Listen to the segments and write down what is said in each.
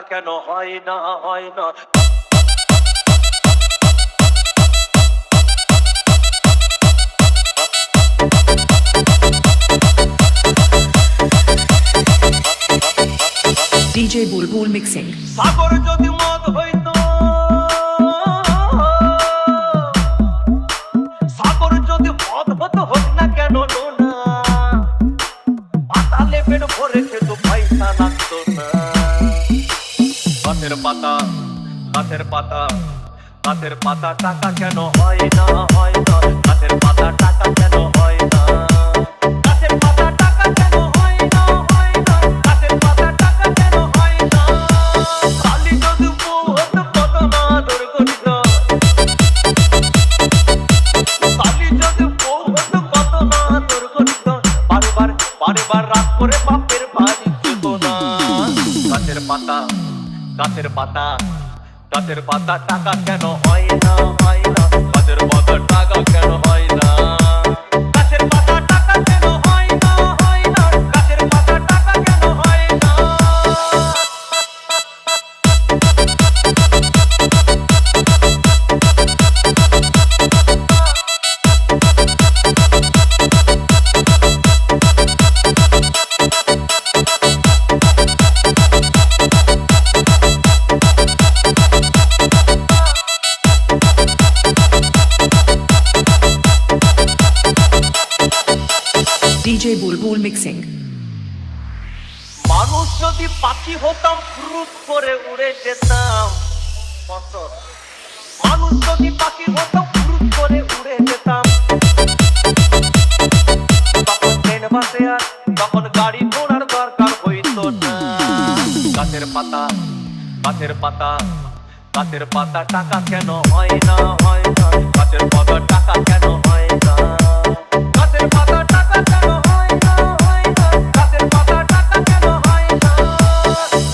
কেন হয় না হয় না DJ Bulbul mixing. সাগর যদি মদ হইতো সাগর যদি মদ হতো হোক না কেন না পাতালে পেট ভরে খেতো পয়সা লাগতো না গাছের পাতা গাছের পাতা গাছের পাতা টাকা কেন হয় না হয় না গাছের পাতা টাকা কেন হয় না গাছের পাতা টাকা কেন হয় না হয় না গাছের পাতা টাকা কেন হয় না কালি যদি বউ হতো কত না আদর করিত কালি যদি বউ হতো কত না আদর করিত বারবার রাগ করে বাপের বাড়ি যেত না গাছের পাতা গাছের পাতা গাছের পাতা টাকা কেন হয় না হয় না গাছের পাতা টাকা কেন হয় না গাছের পাতা টাকা কেন হয় না হয় না গাছের পাতা টাকা কেন হয় না DJ Bulbul mixing. মানুষ যদি পাখি হতাম ফুরুত করে উড়ে যেতাম মানুষ যদি পাখি হতাম ফুরুত করে উড়ে যেতাম তখন ট্রেন বাসে আর তখন গাড়ি ঘোড়ার দরকার হইতো না গাছের পাতা গাছের পাতা গাছের পাতা টাকা কেন হয় না হয় না গাছের পাতা টাকা কেন হয় না গাছের পাতা টাকা কেন হয় না হয় না গাছের পাতা টাকা কেন হয় না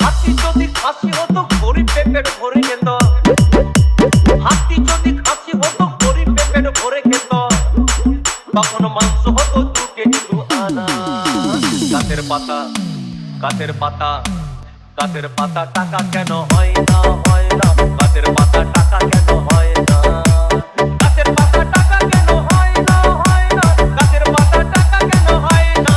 হাতি যদি খাসি হতো গরিব পেট ভরে যেত হাতি যদি খাসি হতো গরিব পেট ভরে খেত তখন মাংস হতো 2 কেজি 2 আনা গাছের পাতা গাছের পাতা গাছের পাতা টাকা কেন হয় না হয় না গাছের পাতা টাকা কেন হয় না গাছের পাতা টাকা কেন হয় না হয় না গাছের পাতা টাকা কেন হয় না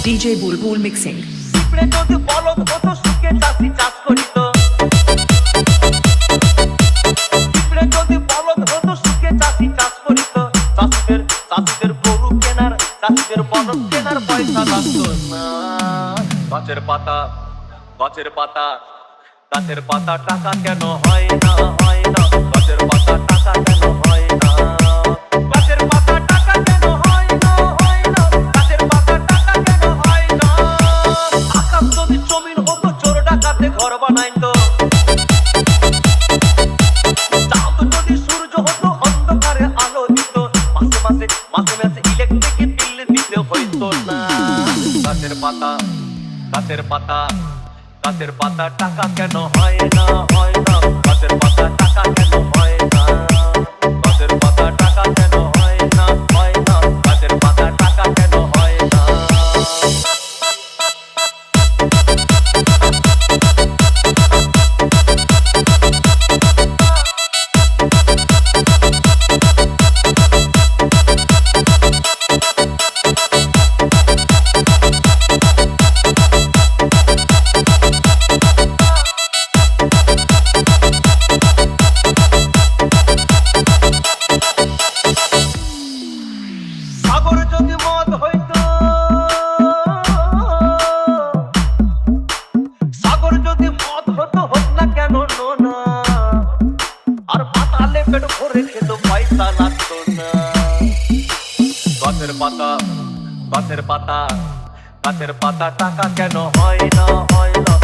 DJ Bulbul mixing. পিঁপড়ে যদি বলদ হতো সুখে চাষি চাষ করিত পিঁপড়ে যদি বলদ হতো সুখে চাষি চাষ করিত চাষিদের গরু কেনার চাষিদের বলদ কেনার পয়সা লাগতো না গাছের পাতা গাছের পাতা গাছের পাতা টাকা কেন হয় না হয় না গাছের পাতা টাকা কেন হয় না গাছের পাতা টাকা কেন হয় না হয় না গাছের পাতা টাকা কেন হয় না আকাশ যদি জমিন হতো চোর ডাকাতে ঘর বানাইতো চাঁদ যদি সূর্য হতো অন্ধকারে আলো দিত মাসে ইলেকট্রিক বিল দিতে হইতো না গাছের পাতা গাছের পাতা গাছের পাতা টাকা কেন হয় না হয় না গাছের পাতা টাকা কেন হয় না গাছের পাতা টাকা কেন হয় না হয় না গাছের পাতা টাকা কেন হয় না সাগর যদি মদ হইতো সাগর যদি মদ হতো হোক না কেন না আর পাতালে পেট ভরে খেতো পয়সা লাগতো না গাছের পাতা গাছের পাতা গাছের পাতা টাকা কেন হয় না হয় না